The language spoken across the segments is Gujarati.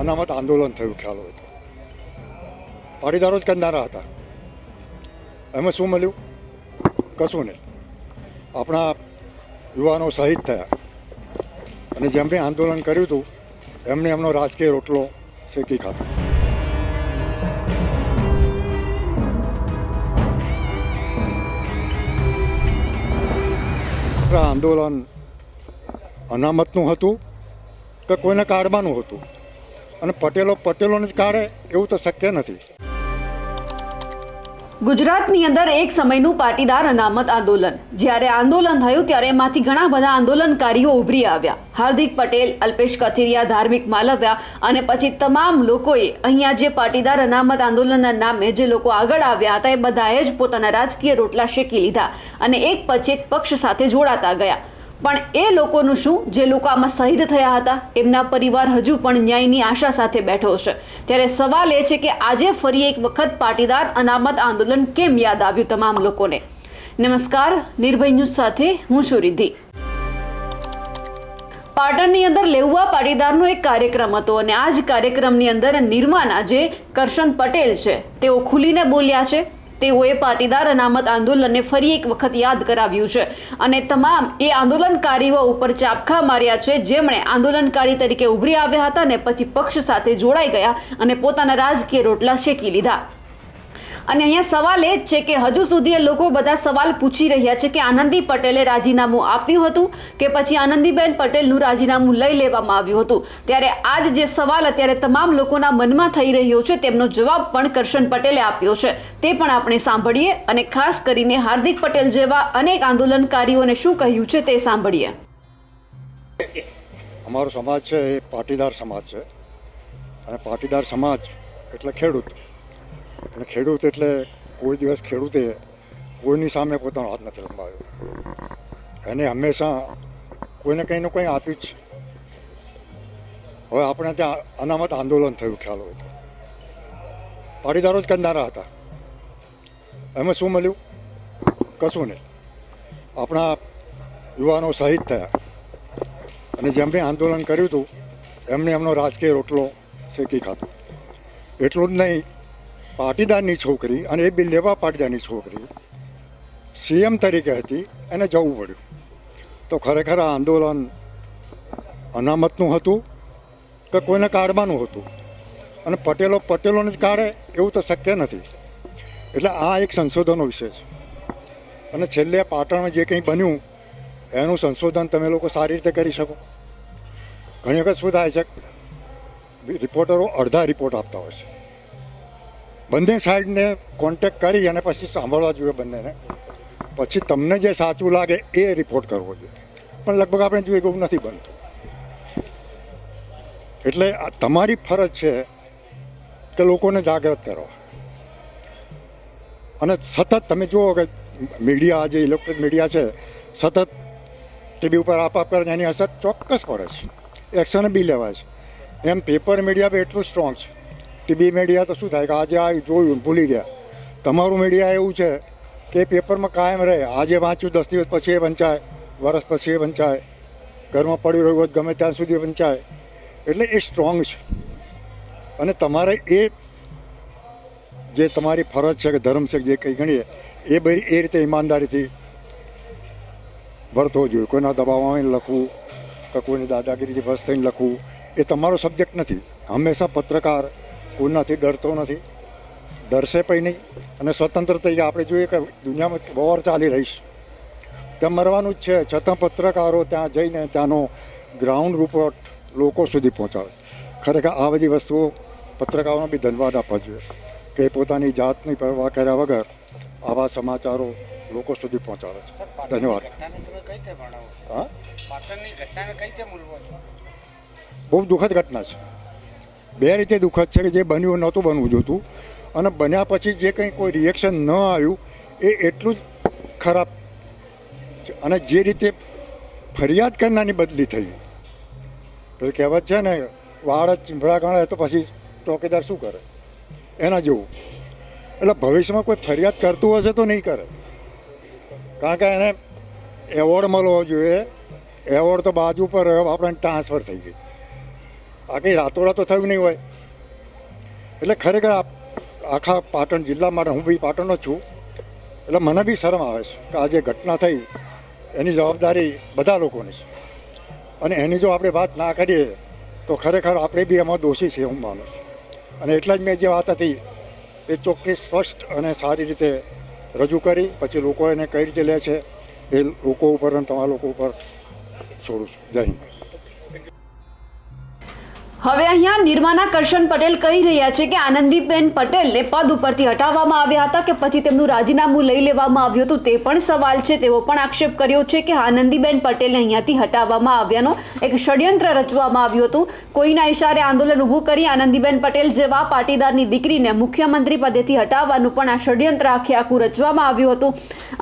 અનામત આંદોલન થયું, ખ્યાલ હોય તો. પાટીદારો જ કરનારા હતા. એમાં શું મળ્યું? કશું નહીં. આપણા યુવાનો શહીદ થયા અને જેમણે આંદોલન કર્યું હતું એમણે એમનો રાજકીય રોટલો શેકી ખાધો. આંદોલન અનામતનું હતું કે કોઈને કાઢવાનું હતું, અને પટેલોને જ કાઢે એવું તો શક્ય નથી. ગુજરાતની અંદર એક સમયનું પાટીદાર અનામત આંદોલન, જ્યારે આંદોલન થયું ત્યારે એમાંથી ઘણા બધા આંદોલનકારીઓ ઉભરી આવ્યા. હાર્દિક પટેલ, અલ્પેશ કથિરિયા, ધાર્મિક માલવ્યા અને પછી તમામ લોકોએ અહીંયા જે પાટીદાર અનામત આંદોલનના નામે જે લોકો આગળ આવ્યા હતા એ બધાએ જ પોતાના રાજકીય રોટલા શેકી લીધા અને એક પછી એક પક્ષ સાથે જોડાતા ગયા. પણ એ લોકોનું શું, જે લોકો આમાં શહીદ થયા હતા એમના પરિવાર હજુ પણ ન્યાયની આશા સાથે બેઠો છે. ત્યારે સવાલ એ છે કે આજે ફરી એક વખત પાટીદાર અનામત આંદોલન કેમ યાદ આવ્યું તમામ લોકોને? નમસ્કાર, નિર્ભય ન્યૂઝ સાથે હું છું રિદ્ધિ. પાટણની અંદર લેઉવા પાટીદારનો એક કાર્યક્રમ હતો અને આ જ કાર્યક્રમની અંદર નિર્માના જે કરશન પટેલ છે તેઓ ખુલીને બોલ્યા છે. તેઓએ પાટીદાર અનામત આંદોલનને ફરી એક વખત યાદ કરાવ્યું છે અને તમામ એ આંદોલનકારીઓ ઉપર ચાપખા માર્યા છે જેમણે આંદોલનકારી તરીકે ઉભરી આવ્યા હતા અને પછી પક્ષ સાથે જોડાઈ ગયા અને પોતાના રાજકીય રોટલા શેકી લીધા. અને અહીંયા સવાલ એ જ છે કે હજુ સુધી એ લોકો બધા સવાલ પૂછી રહ્યા છે કે આનંદી પટેલે રાજીનામું આપ્યું હતું કે પછી આનંદીબેન પટેલનું રાજીનામું લઈ લેવામાં આવ્યું હતું. ત્યારે આજ જે સવાલ અત્યારે તમામ લોકોના મનમાં થઈ રહ્યો છે તેમનો જવાબ પણ કરશન પટેલે આપ્યો છે. તે પણ આપણે સાંભળીએ અને ખાસ કરીને હાર્દિક પટેલ જેવા અનેક આંદોલનકારીઓને શું કહ્યું છે તે સાંભળીએ. અમારો સમાજ છે એ પાટીદાર સમાજ છે, અને પાટીદાર સમાજ એટલે ખેડૂત. અને ખેડૂત એટલે કોઈ દિવસ ખેડૂતે કોઈની સામે પોતાનો હાથ નથી લંબાવ્યો. એને હંમેશા કોઈને કંઈને કંઈ આપ્યું જ છે. હવે આપણે ત્યાં અનામત આંદોલન થયું, ખ્યાલ હોય તો. પાટીદારો જ કરનારા હતા. એમાં શું મળ્યું? કશું નહીં. આપણા યુવાનો શહીદ થયા અને જેમણે આંદોલન કર્યું હતું એમણે એમનો રાજકીય રોટલો શેકી ખાધો. એટલું જ નહીં, પાટીદારની છોકરી અને એ બી લેવા પાટીદારની છોકરી સીએમ તરીકે હતી, એને જવું પડ્યું. તો ખરેખર આ આંદોલન અનામતનું હતું કે કોઈને કાઢવાનું હતું, અને પટેલોને જ કાઢે એવું તો શક્ય નથી. એટલે આ એક સંશોધનનો વિષય છે. અને છેલ્લે પાટણમાં જે કંઈ બન્યું એનું સંશોધન તમે લોકો સારી રીતે કરી શકો. ઘણી વખત શું થાય છે, રિપોર્ટરો અડધા રિપોર્ટ આપતા હોય છે. બંને સાઈડને કોન્ટેક્ટ કરી અને પછી સાંભળવા જોઈએ બંનેને, પછી તમને જે સાચું લાગે એ રિપોર્ટ કરવો જોઈએ. પણ લગભગ આપણે જોઈએ એવું નથી બનતું. એટલે તમારી ફરજ છે કે લોકોને જાગૃત કરવા. અને સતત તમે જુઓ કે મીડિયા, જે ઇલેક્ટ્રોનિક મીડિયા છે, સતત ટીવી ઉપર આપ કરે એની અસર ચોક્કસ પડે છે. એક્શન બી લેવાય છે. એમ પેપર મીડિયા બી એટલું સ્ટ્રોંગ છે. ટીવી મીડિયા તો શું થાય કે આજે આ જોયું ભૂલી ગયા. તમારું મીડિયા એવું છે કે પેપરમાં કાયમ રહે. આજે વાંચ્યું 10 દિવસ પછી એ વંચાય, વર્ષ પછી એ વંચાય, ઘરમાં પડી રહ્યું હોય ગમે ત્યાં સુધી વંચાય. એટલે એ સ્ટ્રોંગ છે. અને તમારે એ જે તમારી ફરજ છે કે ધર્મ છે જે કંઈ ગણીએ એ બધી એ રીતે ઈમાનદારીથી વર્તવો જોઈએ. કોઈના દબાવમાં લખવું કે કોઈની દાદાગીરીથી બસ થઈને લખવું એ તમારો સબ્જેક્ટ નથી. હંમેશા પત્રકાર કોઈનાથી ડરતો નથી, ડરશે પણ નહીં. અને સ્વતંત્ર થઈ આપણે જોઈએ કે દુનિયામાં વોર ચાલી રહી છે, ત્યાં મરવાનું જ છે, છતાં પત્રકારો ત્યાં જઈને ત્યાંનો ગ્રાઉન્ડ રિપોર્ટ લોકો સુધી પહોંચાડે. ખરેખર આ બધી વસ્તુઓ પત્રકારોને બી ધન્યવાદ આપવા જોઈએ કે પોતાની જાતની પરવા કર્યા વગર આવા સમાચારો લોકો સુધી પહોંચાડે છે. ધન્યવાદ. હા, બહુ દુઃખદ ઘટના છે. બે રીતે દુઃખદ છે કે જે બન્યું નહોતું બનવું જોતું, અને બન્યા પછી જે કંઈ કોઈ રિએક્શન ન આવ્યું એ એટલું જ ખરાબ છે. અને જે રીતે ફરિયાદ કરનારની બદલી થઈ, પેલી કહેવત છે ને, વાળ જ ચીંભળા ગણાય તો પછી ચોકીદાર શું કરે, એના જેવું. એટલે ભવિષ્યમાં કોઈ ફરિયાદ કરતું હશે તો નહીં કરે, કારણ કે એને એવોર્ડ મળવો જોઈએ. એવોર્ડ તો બાજુ પર રહ્યો, આપણને ટ્રાન્સફર થઈ ગઈ. આ કંઈ રાતોરાત તો થયું નહીં હોય. એટલે ખરેખર આખા પાટણ જિલ્લા માટે હું બી પાટણનો છું, એટલે મને બી શરમ આવે છે કે આ જે ઘટના થઈ એની જવાબદારી બધા લોકોની છે, અને એની જો આપણે વાત ના કરીએ તો ખરેખર આપણે બી એમાં દોષી છે હું માનું છું. અને એટલા જ મેં જે વાત હતી એ ચોખ્ખી સ્પષ્ટ અને સારી રીતે રજૂ કરી. પછી લોકો એને કઈ રીતે લે છે એ લોકો ઉપર અને તમારા લોકો ઉપર છોડું છું. જય હિન્દ. હવે અહીંયા નિર્માના કરશન પટેલ કહી રહ્યા છે કે આનંદીબેન પટેલને પદ ઉપરથી હટાવવામાં આવ્યા હતા કે પછી તેમનું રાજીનામું લઈ લેવામાં આવ્યું હતું, તે પણ સવાલ છે. તેવો પણ આક્ષેપ કર્યો છે કે આનંદીબેન પટેલને અહીંયાથી હટાવવામાં આવ્યાનો એક ષડયંત્ર રચવામાં આવ્યું હતું. કોઈના ઇશારે આંદોલન ઊભું કરી આનંદીબેન પટેલ જેવા પાટીદારની દીકરીને મુખ્યમંત્રી પદેથી હટાવવાનું પણ આ ષડયંત્ર આખે આખું રચવામાં આવ્યું હતું.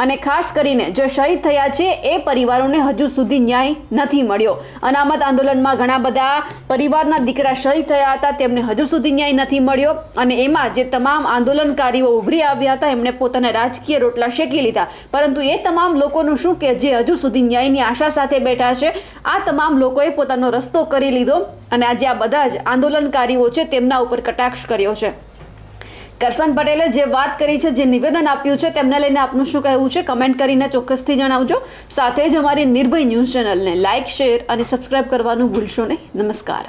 અને ખાસ કરીને જે શહીદ થયા છે એ પરિવારોને હજુ સુધી ન્યાય નથી મળ્યો. અનામત આંદોલનમાં ઘણા બધા પરિવારના દીકરા શહીદ થયા હતા, તેમને હજુ સુધી ન્યાય નથી મળ્યો. અને એમાં જે તમામ આંદોલનકારીઓ ઉભરી આવ્યા હતા એમને પોતાના રાજકીય રોટલા શેકી લીધા, પરંતુ એ તમામ લોકોનું શું કે જે હજુ સુધી ન્યાયની આશા સાથે બેઠા છે, આ તમામ લોકોએ પોતાનો રસ્તો કરી લીધો અને આજે આ બધા જ આંદોલનકારીઓ છે તેમના ઉપર કટાક્ષ કર્યો છે. કરશન પટેલે જે વાત કરી છે, જે નિવેદન આપ્યું છે, તેમને લઈને આપનું શું કહેવું છે કમેન્ટ કરીને ચોક્કસથી જણાવજો. સાથે જ અમારી નિર્ભય ન્યૂઝ ચેનલને લાઇક, શેર અને સબસ્ક્રાઇબ કરવાનું ભૂલશો નહીં. નમસ્કાર.